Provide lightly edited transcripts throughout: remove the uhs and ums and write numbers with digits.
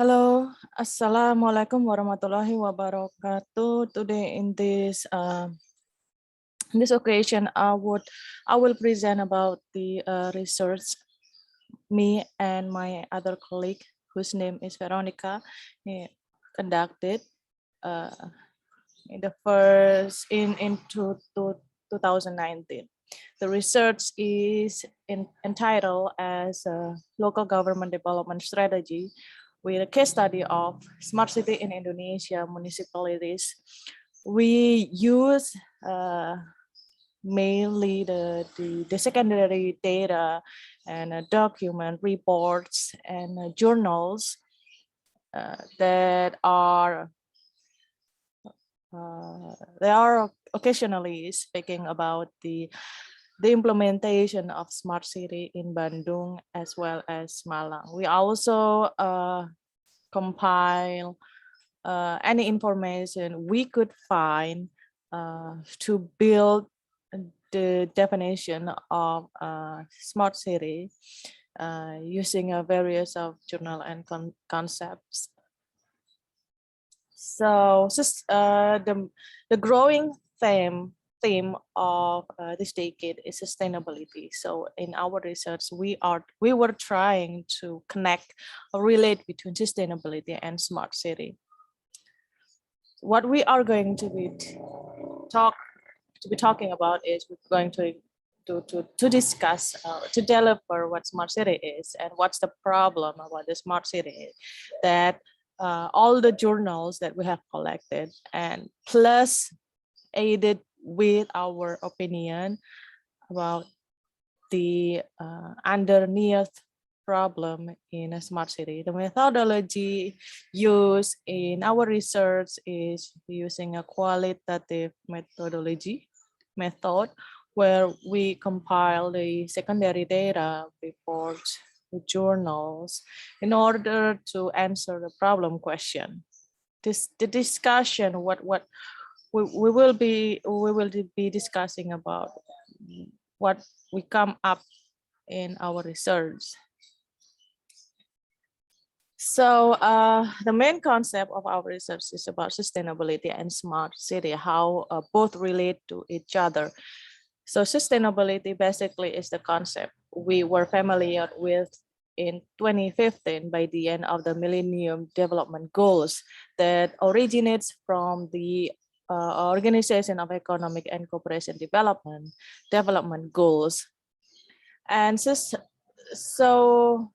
Hello, Assalamualaikum warahmatullahi wabarakatuh. Today in this occasion, I will present about the research me and my other colleague, whose name is Veronica, conducted in the first to 2019. The research is entitled as a local government development strategy with a case study of smart city in Indonesia municipalities. We use mainly the secondary data and document reports and journals that are they are occasionally speaking about the implementation of smart city in Bandung as well as Malang. We also compile any information we could find to build the definition of smart city using various of journal and concepts. So the growing theme of this decade is sustainability. So in our research, we were trying to connect or relate between sustainability and smart city. What we are going to be talking about is we're going to discuss to deliver what smart city is and what's the problem about the smart city, that all the journals that we have collected and plus aided with our opinion about the underneath problem in a smart city. The methodology used in our research is using a qualitative method where we compile the secondary data, reports, the journals in order to answer the problem question. The discussion, what we will be discussing about what we come up in our research. So the main concept of our research is about sustainability and smart city, how both relate to each other. So sustainability basically is the concept we were familiar with in 2015 by the end of the Millennium Development Goals that originates from the Organization of Economic and Cooperation Development Goals. And so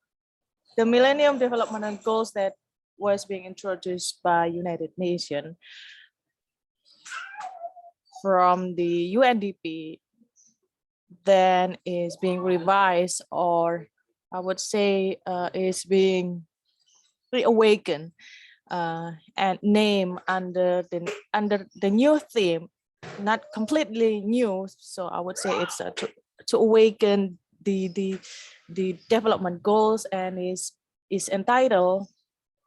the Millennium Development Goals that was being introduced by United Nations from the UNDP then is being revised, or I would say is being reawakened and named under the new theme, not completely new. So I would say it's to awaken the development goals, and is entitled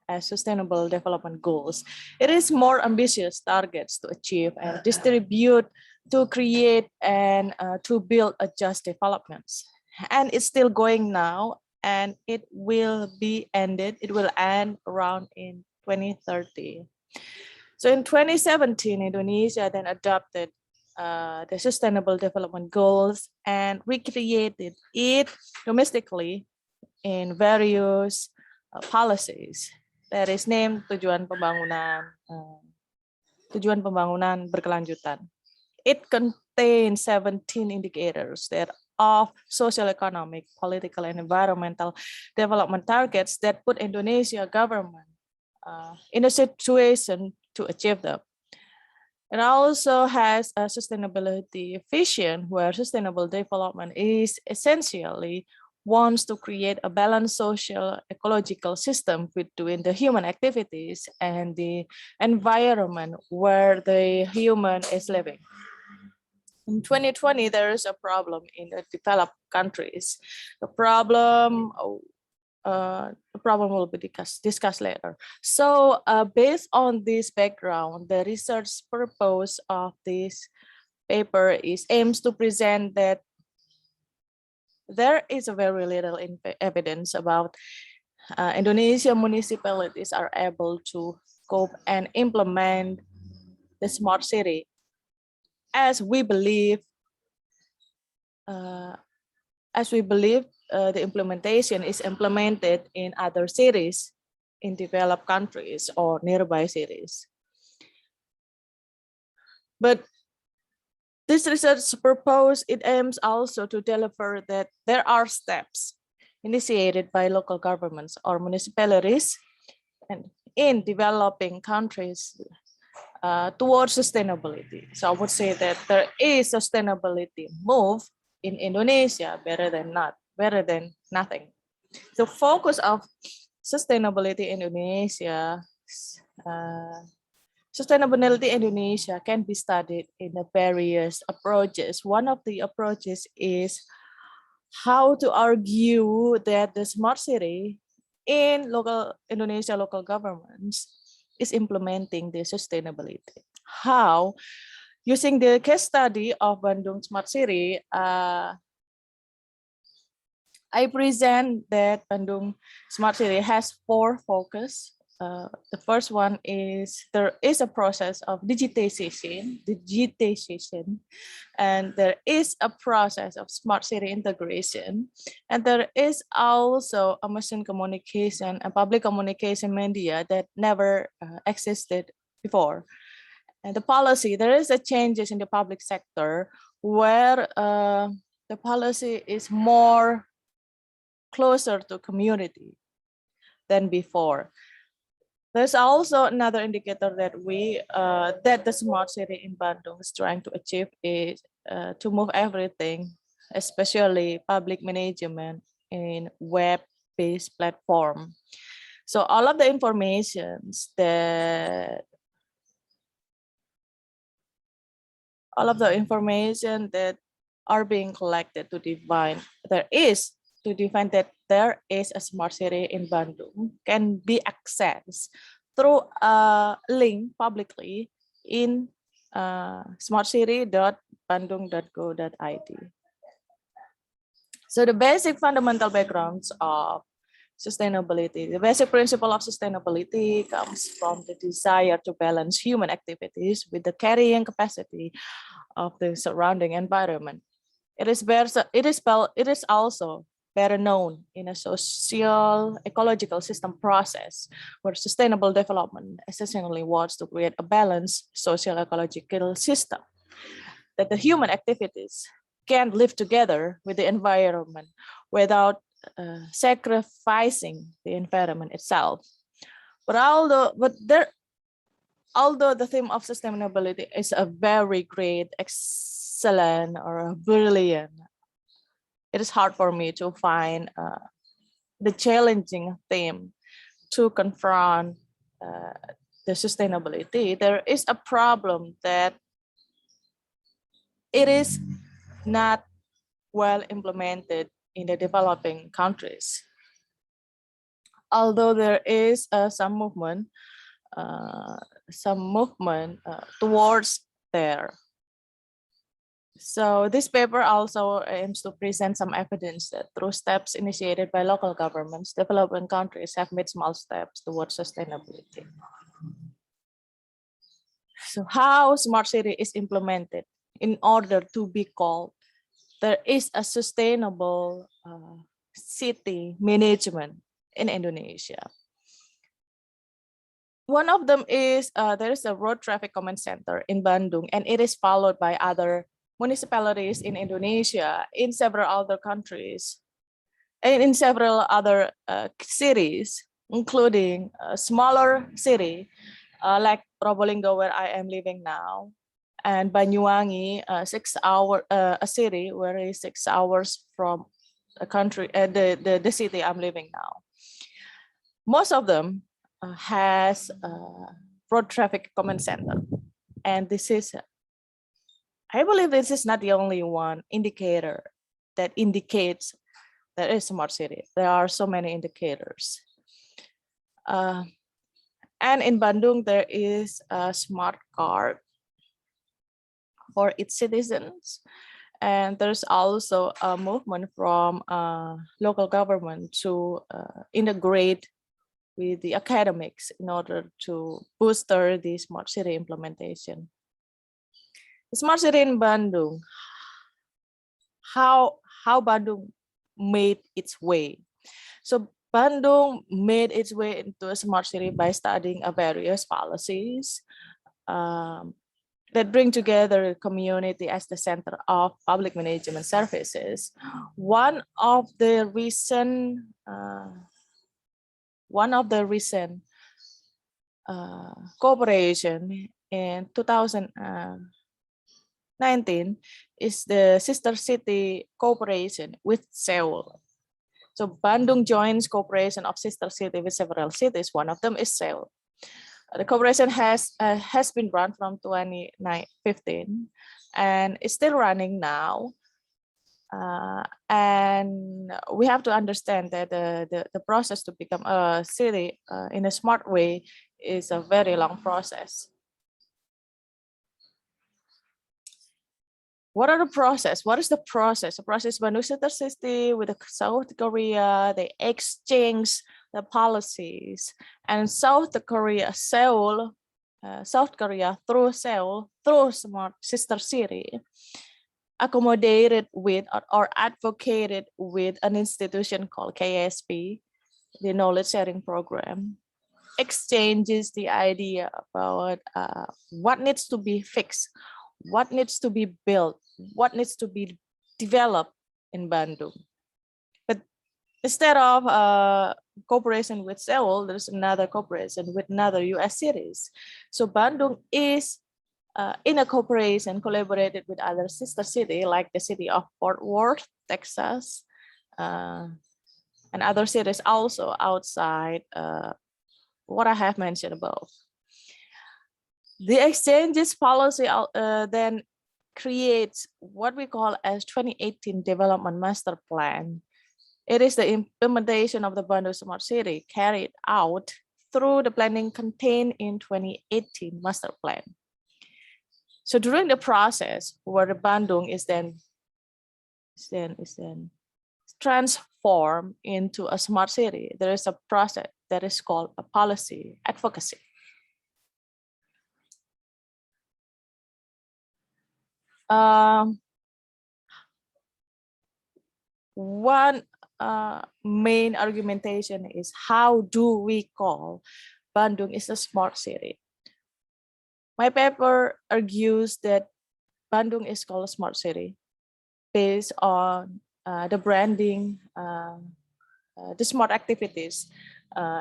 as Sustainable Development Goals. It is more ambitious targets to achieve and distribute, to create and to build a just developments. And it's still going now, and it will be ended. It will end around in 2030. So in 2017, Indonesia then adopted the Sustainable Development Goals and recreated it domestically in various policies. That is named Tujuan Pembangunan Berkelanjutan. It contains 17 indicators that of social, economic, political, and environmental development targets that put Indonesia government in a situation to achieve them. It also has a sustainability vision where sustainable development is essentially wants to create a balanced social ecological system between the human activities and the environment where the human is living. In 2020, there is a problem in the developed countries. The problem will be discussed later. So based on this background, the research purpose of this paper aims to present that there is a very little evidence about Indonesian municipalities are able to cope and implement the smart city, as we believe uh, the implementation is implemented in other cities, in developed countries or nearby cities. But this research purpose, it aims also to deliver that there are steps initiated by local governments or municipalities and in developing countries towards sustainability. So I would say that there is sustainability move in Indonesia better than nothing. The focus of sustainability in Indonesia, sustainability Indonesia can be studied in the various approaches. One of the approaches is how to argue that the smart city in Indonesia local governments is implementing the sustainability. How? Using the case study of Bandung Smart City, I present that Bandung Smart City has 4 focus. The first one is there is a process of digitization, and there is a process of smart city integration, and there is also a machine communication and public communication media that never existed before. And the policy, there is a changes in the public sector where the policy is more closer to community than before. There's also another indicator that that the smart city in Bandung is trying to achieve is to move everything, especially public management, in web-based platform. So all of the informations that are being collected to define that there is a smart city in Bandung can be accessed through a link publicly in smartcity.bandung.go.id. So the basic fundamental backgrounds of sustainability, the basic principle of sustainability comes from the desire to balance human activities with the carrying capacity of the surrounding environment. It is also better known in a social ecological system process where sustainable development essentially wants to create a balanced social ecological system that the human activities can live together with the environment without sacrificing the environment itself. But although the theme of sustainability is a very great, excellent, or brilliant, it is hard for me to find the challenging theme to confront the sustainability. There is a problem that it is not well implemented in the developing countries. Although there is some movement towards there. So this paper also aims to present some evidence that through steps initiated by local governments, developing countries have made small steps towards sustainability. So how smart city is implemented in order to be called there is a sustainable city management in Indonesia. One of them is there is a road traffic command center in Bandung, and it is followed by other municipalities in Indonesia, in several other countries, and in several other cities, including a smaller city like Probolinggo, where I am living now, and Banyuwangi, a city where is 6 hours from the city I'm living now. Most of them has a road traffic command center, and this is, I believe this is not the only one indicator that indicates there is a smart city. There are so many indicators. And in Bandung, there is a smart card for its citizens. And there's also a movement from local government to integrate with the academics in order to booster the smart city implementation. The smart city in Bandung, how Bandung made its way. So Bandung made its way into a smart city by studying various policies that bring together the community as the center of public management services. One of the recent cooperation in 2019 is the sister city cooperation with Seoul. So Bandung joins cooperation of sister city with several cities. One of them is Seoul. The cooperation has been run from 2015 and is still running now. And we have to understand that the process to become a city in a smart way is a very long process. What are the process? What is the process? The process Bandung Sister City with South Korea, they exchange the policies, and South Korea through Seoul, through Smart Sister City, accommodated with or advocated with an institution called KSP, the Knowledge Sharing Program, exchanges the idea about what needs to be fixed, what needs to be built, what needs to be developed in Bandung. But instead of cooperation with Seoul, there's another cooperation with another US cities. So Bandung is in a cooperation collaborated with other sister city like the city of Fort Worth, Texas, and other cities also outside what I have mentioned above. The exchanges policy then creates what we call as 2018 Development Master Plan. It is the implementation of the Bandung Smart City carried out through the planning contained in 2018 Master Plan. So during the process where the Bandung is then transformed into a smart city, there is a process that is called a policy advocacy. One main argumentation is how do we call Bandung is a smart city? My paper argues that Bandung is called a smart city based on the branding, the smart activities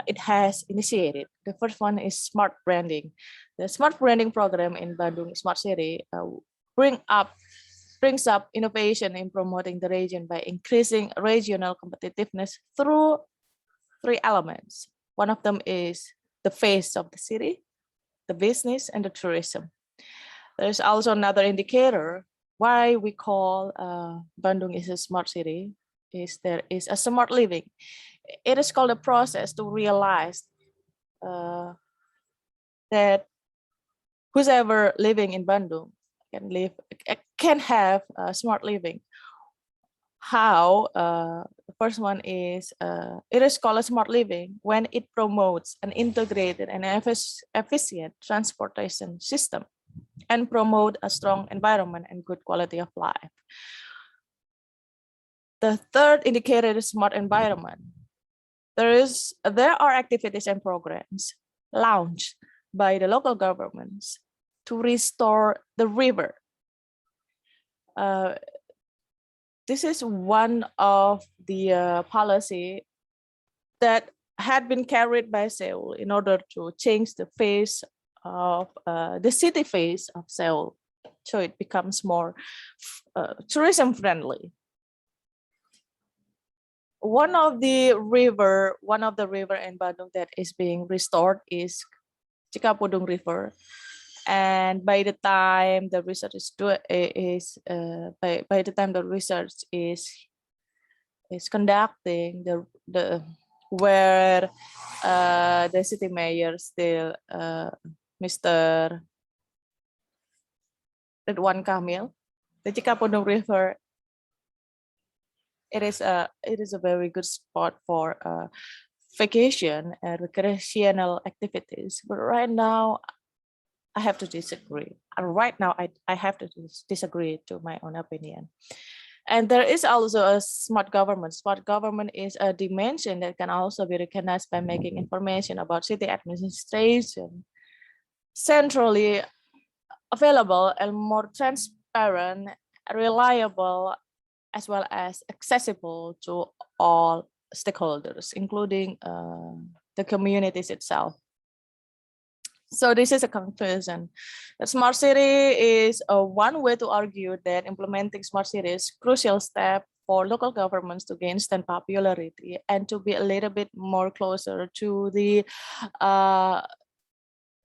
it has initiated. The first one is smart branding. The smart branding program in Bandung Smart City brings up innovation in promoting the region by increasing regional competitiveness through 3 elements. One of them is the face of the city, the business, and the tourism. There's also another indicator why we call Bandung is a smart city is there is a smart living. It is called a process to realize that whoever living in Bandung can have smart living. How? The first one is it is called a smart living when it promotes an integrated and efficient transportation system and promote a strong environment and good quality of life. The third indicator is smart environment. There are activities and programs launched by the local governments to restore the river. This is one of the policy that had been carried by Seoul in order to change the face of the city face of Seoul, so it becomes more tourism friendly. One of the river in Bandung that is being restored is Cikapundung River, and by the time the research is conducting where the city mayor still Mr. Ridwan Kamil, the Cikapundung River, it is a very good spot for vacation and recreational activities. But right now, I have to disagree. And right now, I have to disagree to my own opinion. And there is also a smart government. Smart government is a dimension that can also be recognized by making information about city administration centrally available and more transparent, reliable, as well as accessible to all stakeholders, including the communities itself. So this is a conclusion. The smart city is one way to argue that implementing smart city is a crucial step for local governments to gain instant popularity and to be a little bit more closer to the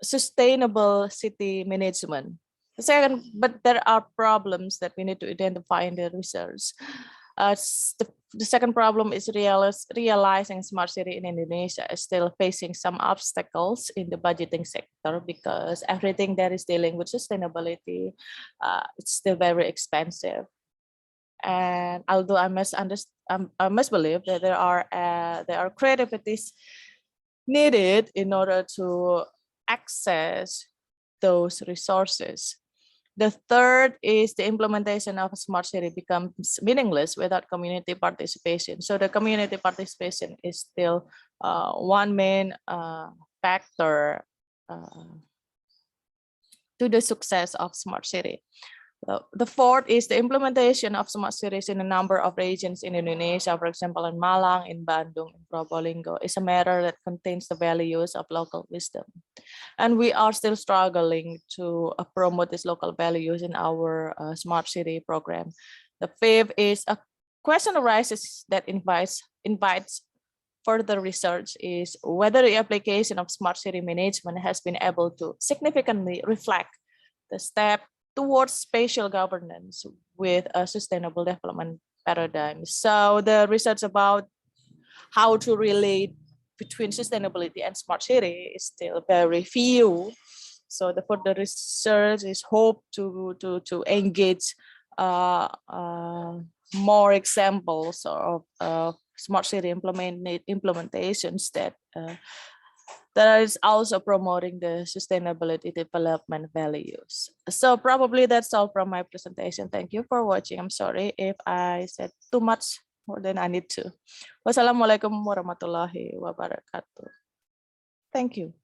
sustainable city management. Second, but there are problems that we need to identify in the research. The second problem is realizing smart city in Indonesia is still facing some obstacles in the budgeting sector because everything that is dealing with sustainability, it's still very expensive. And although I must believe that there are creativities needed in order to access those resources. The third is the implementation of a smart city becomes meaningless without community participation. So the community participation is still one main factor to the success of smart city. The fourth is the implementation of smart cities in a number of regions in Indonesia, for example, in Malang, in Bandung, in Probolinggo, is a matter that contains the values of local wisdom. And we are still struggling to promote these local values in our smart city program. The fifth is a question arises that invites further research is whether the application of smart city management has been able to significantly reflect the step towards spatial governance with a sustainable development paradigm. So the research about how to relate between sustainability and smart city is still very few. So the further research is hoped to engage more examples of smart city implementations that is also promoting the sustainability development values. So probably that's all from my presentation. Thank you for watching. I'm sorry if I said too much more than I need to. Wassalamualaikum warahmatullahi wabarakatuh. Thank you.